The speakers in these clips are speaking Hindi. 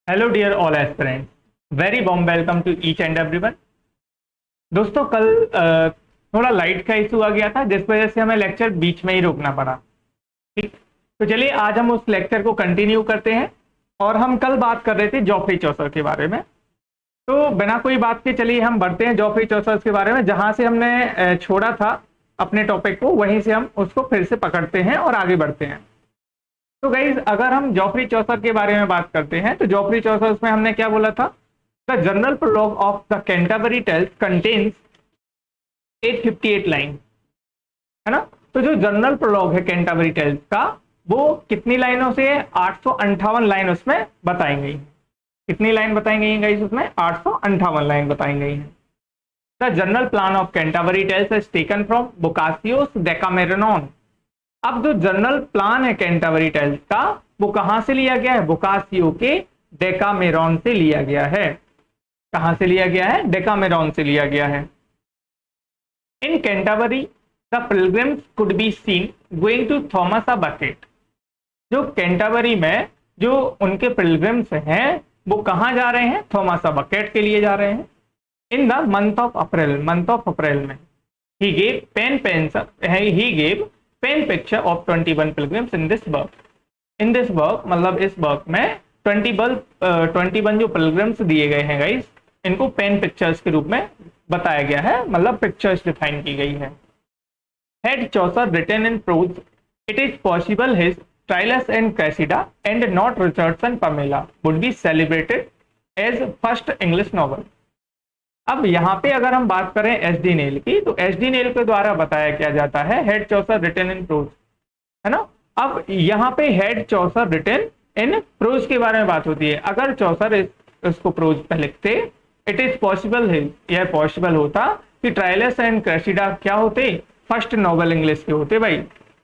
Hello dear all aspirants, very warm welcome to each and everyone. दोस्तों कल थोड़ा लाइट का इशू आ गया था जिस वजह से हमें लेक्चर बीच में ही रोकना पड़ा। ठीक, तो चलिए आज हम उस लेक्चर को कंटिन्यू करते हैं। और हम कल बात कर रहे थे जॉफ्री चौसर के बारे में। तो बिना कोई बात के चलिए हम बढ़ते हैं जॉफ्री चौसर के बारे में। जहां से हमने छोड़ा था अपने टॉपिक को, वहीं से हम उसको फिर से पकड़ते हैं और आगे बढ़ते हैं। तो गाइज अगर हम जॉफ्री चौसर के बारे में बात करते हैं तो जॉफ्री चौसर में हमने क्या बोला था? The general prologue of the Canterbury Tales contains 858 line, है ना। तो जो जनरल प्रोलॉग है कैंटरबरी टेल्स का, वो कितनी लाइनों से है? 858 लाइन उसमें बताई गई। कितनी लाइन बताई गई है गाइज उसमें? 858 लाइन बताई गई है। The general plan of Canterbury tales is taken from Boccaccio's Decameron. अब जो जनरल प्लान है कैंटरबरी टेल्स का, वो कहां से लिया गया है? बोकासियो के डेकामेरॉन से लिया गया है। कहां से लिया गया है? डेकामेरॉन से लिया गया है। In Canterbury the pilgrims could be seen going to Thomas a Becket. जो कैंटरबरी में जो उनके पिलग्रिम्स हैं वो कहां जा रहे हैं? थॉमस अ बकेट के लिए जा रहे हैं। In the month of April में he gave pen picture of 21 pilgrims in this work। In this work मतलब इस वर्क में 21 जो पिलग्रिम्स दिए गए हैं गाइस, इनको पेन पिक्चर्स के रूप में बताया गया है, मतलब पिक्चर्स डिफाइन की गई है। Had Chaucer written in prose, it is possible his Troilus and Cressida and not Richardson Pamela would be celebrated as first English novel। अब यहाँ पे अगर हम बात करें एस डी नेल की, तो एस डी नेल के द्वारा बताया क्या जाता है had Chaucer written in prose, है ना। अब यहाँ पे had Chaucer written in prose के बारे में बात होती है। अगर चौसर इसको प्रोज पे लिखते, इट इज पॉसिबल है, यह पॉसिबल होता कि ट्रायलस एंड क्रेसिडा क्या होते? फर्स्ट नॉवल इंग्लिश के होते भाई,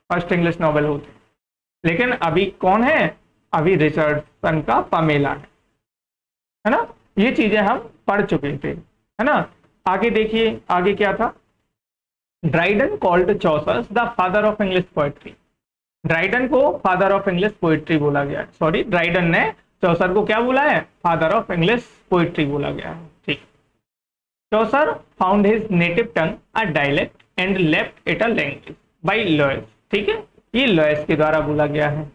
फर्स्ट इंग्लिश नॉवल होते। लेकिन अभी कौन है? अभी रिचर्डसन का पमेला है ना। ये चीजें हम पढ़ चुके थे, है ना। आगे देखिए, आगे क्या था? Dryden called Chaucer the father of English poetry. Dryden को फादर ऑफ इंग्लिश पोएट्री बोला गया है। सॉरी, ड्राइडन ने चौसर को क्या बोला है? फादर ऑफ इंग्लिश पोएट्री बोला गया है। ठीक। Chaucer found his native tongue a dialect and left it a language by Lowes. ठीक है, ये लॉयस के द्वारा बोला गया है।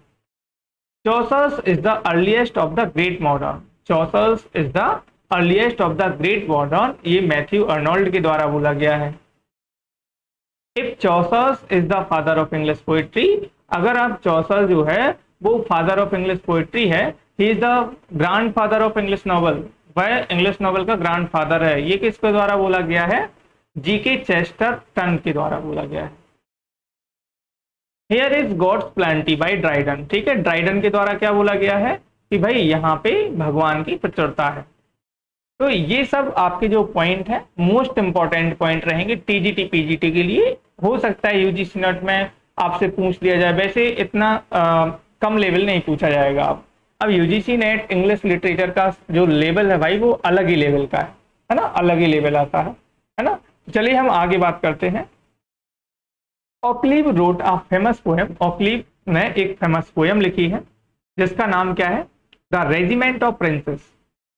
Chaucer is the earliest of the great modern. Chaucer is the earliest of the great modern, ये मैथ्यू अर्नोल्ड के द्वारा बोला गया है। If Chaucer is the father of English poetry, अगर आप चौसर जो है वो फादर ऑफ इंग्लिश पोएट्री है, he is the grand father of English novel, वह इंग्लिश नॉवल का ग्रैंड फादर है। ये किसके द्वारा बोला गया है? जी के चेस्टरटन के द्वारा बोला गया है। Here is God's plenty by Dryden. ठीक है, ड्राइडन के द्वारा क्या बोला गया है कि भाई यहाँ पे भगवान की प्रचुरता है। तो ये सब आपके जो पॉइंट है मोस्ट इंपॉर्टेंट पॉइंट रहेंगे टीजीटी पीजीटी के लिए। हो सकता है यूजीसी नेट में आपसे पूछ लिया जाए, वैसे इतना कम लेवल नहीं पूछा जाएगा। अब यूजीसी नेट इंग्लिश लिटरेचर का जो लेवल है भाई, वो अलग ही लेवल का है ना, अलग ही लेवल आता है ना। चलिए हम आगे बात करते हैं। ऑक्लीव रोट अ फेमस पोएम। ऑक्लीव ने एक फेमस पोएम लिखी है जिसका नाम क्या है? The regiment of princess.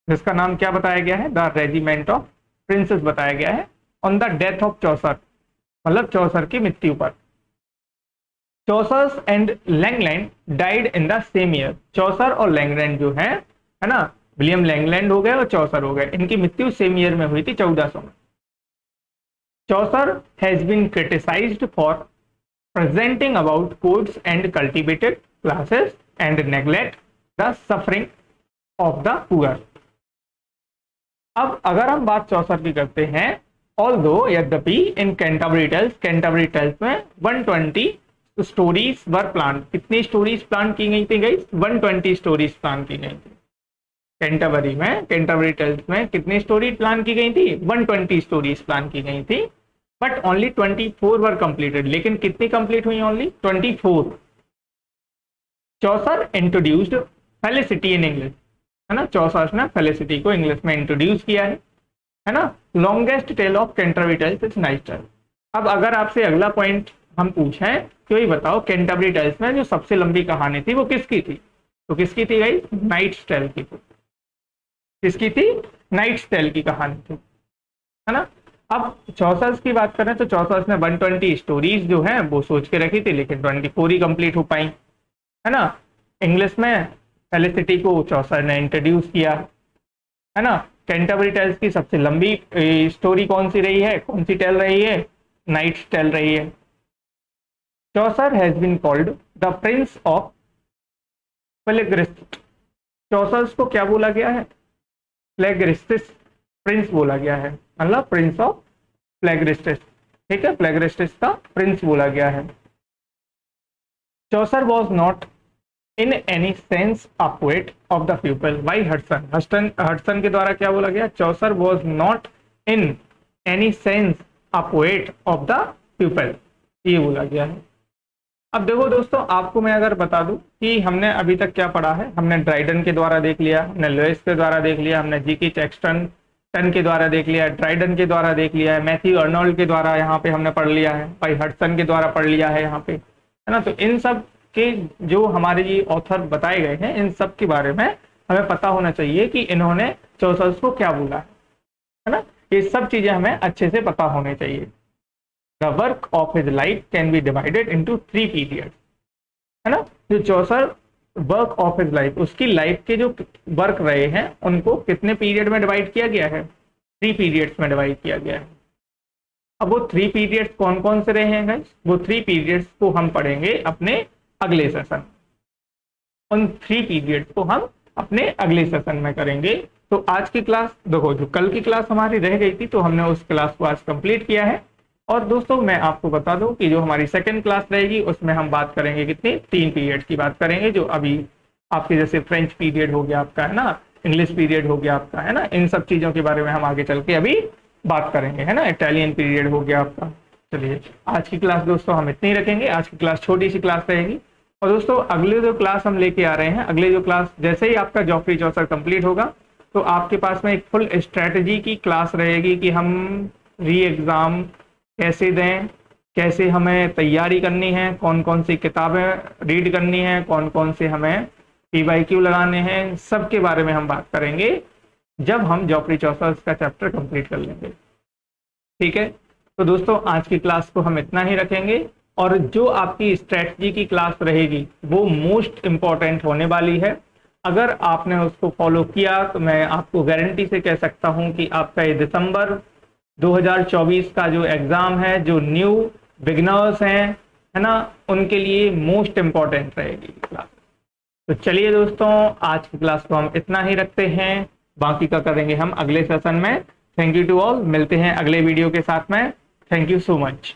जिसका नाम क्या बताया गया है? द रेजिमेंट ऑफ प्रिंसेस बताया गया है। On the death of Chaucer, मतलब चौसर की मृत्यु पर। Chaucer and Langland died in the same year. Chaucer और लैंगलैंड जो है ना, विलियम लैंगलैंड हो गए और चौसर हो गए, इनकी मृत्यु सेम ईयर में हुई थी, 1400 में। Chaucer has been criticised for presenting about codes and cultivated classes and neglect the suffering of the poor. अब अगर हम बात चौसर की करते हैं, ऑल्दो यद्यपि इन कैंटरबरी टेल्स में 120 स्टोरीज वर प्लान। कितनी स्टोरीज प्लान की गई थी गाइस? 120 स्टोरीज प्लान की गई थी कैंटरबरी टेल्स में। कितनी स्टोरी प्लान की गई थी? 120 स्टोरीज प्लान की गई थी, बट ओनली 24 वर कंप्लीटेड। लेकिन कितनी कंप्लीट हुई? Only 24। Chaucer introduced felicity in English, है ना। चौसर ने फेलिसिटी को इंग्लिश में इंट्रोड्यूस किया है ना। Longest tale of Canterbury tales is knight tale. अब अगर आपसे अगला पॉइंट हम पूछें तो ये बताओ कैंटरबरी टेल्स में जो सबसे लंबी कहानी थी वो किसकी थी? तो किसकी थी गाइस? नाइट टेल की थी। किसकी थी? नाइट्स टेल की कहानी थी, है ना। अब चौसर्स की बात करें तो चौसर्स ने 120 स्टोरीज जो है वो सोच के रखी थी, लेकिन 24 ही कंप्लीट हो पाई, है ना। इंग्लिश में फेलिसिटी को चौसर ने इंट्रोड्यूस किया, है ना। कैंटरबरी टेल्स की सबसे लंबी स्टोरी कौन सी रही है, कौन सी टेल रही है? नाइट्स टेल रही है। Chaucer has been called the prince of plagiarist. Chaucer's को क्या बोला गया है? प्लेग्रिस्टिस प्रिंस बोला गया है, मतलब प्रिंस ऑफ प्लेग्रिस्टिस, ठीक है, प्लेग्रिस्टिस का प्रिंस बोला गया है। Chaucer was not in any sense a poet of the people by Hudson. Hudson के द्वारा क्या बोला गया? Chaucer was not in any sense a poet of the people, ये बोला गया है। अब देखो दोस्तों, आपको मैं अगर बता दूं कि हमने अभी तक क्या पढ़ा है, हमने ड्राइडन के द्वारा देख लिया, हमने लुईस के द्वारा देख लिया, हमने जीके चैक्सटन के द्वारा देख लिया, ड्राइडन के द्वारा देख लिया है, मैथ्यू अर्नोल्ड के द्वारा यहाँ पे हमने पढ़ लिया है, भाई हडसन के द्वारा पढ़ लिया है यहाँ पे, है ना। तो इन सब के जो हमारे ये ऑथर बताए गए हैं, इन सब के बारे में हमें पता होना चाहिए कि इन्होंने चौसर्स को क्या बोला है ना। ये सब चीजें हमें अच्छे से पता होने चाहिए। The work of his life can be divided into 3 periods, है ना। जो चौसर वर्क ऑफ हिज लाइफ, उसकी लाइफ के जो वर्क रहे हैं उनको कितने पीरियड में डिवाइड किया गया है? 3 पीरियड्स में डिवाइड किया गया है। अब वो 3 पीरियड्स कौन कौन से रहे हैं गाइस? वो 3 पीरियड्स को हम पढ़ेंगे अपने अगले सेशन, उन 3 पीरियड्स को हम अपने अगले सेशन में करेंगे। तो आज की क्लास देखो, जो कल की क्लास हमारी रह गई थी तो हमने उस क्लास को आज कंप्लीट किया है। और दोस्तों मैं आपको बता दूं कि जो हमारी सेकंड क्लास रहेगी उसमें हम बात करेंगे कितनी? 3 पीरियड की बात करेंगे, जो अभी आपके जैसे फ्रेंच पीरियड हो गया आपका, है ना, इंग्लिश पीरियड हो गया आपका, है ना। इन सब चीजों के बारे में हम आगे चल के अभी बात करेंगे, है ना। इटालियन पीरियड हो गया आपका। चलिए आज की क्लास दोस्तों हम इतनी रखेंगे, आज की क्लास छोटी सी क्लास रहेगी। और दोस्तों अगले जो क्लास हम लेके आ रहे हैं, अगले जो क्लास जैसे ही आपका जॉफ्री चौसर कंप्लीट होगा तो आपके पास में एक फुल स्ट्रेटजी की क्लास रहेगी कि हम री एग्जाम कैसे दें, कैसे हमें तैयारी करनी है, कौन कौन सी किताबें रीड करनी है, कौन कौन से हमें PYQ लगाने हैं, सब के बारे में हम बात करेंगे जब हम जॉफ्री चौसर का चैप्टर कंप्लीट कर लेंगे, ठीक है। तो दोस्तों आज की क्लास को हम इतना ही रखेंगे, और जो आपकी स्ट्रेटजी की क्लास रहेगी वो मोस्ट इम्पॉर्टेंट होने वाली है। अगर आपने उसको फॉलो किया तो मैं आपको गारंटी से कह सकता हूं कि आपका ये दिसंबर 2024 का जो एग्जाम है, जो न्यू बिगिनर्स हैं, है ना, उनके लिए मोस्ट इम्पॉर्टेंट रहेगी क्लास। तो चलिए दोस्तों आज की क्लास को हम इतना ही रखते हैं, बाकी का करेंगे हम अगले सेशन में। थैंक यू टू ऑल, मिलते हैं अगले वीडियो के साथ में। Thank you so much.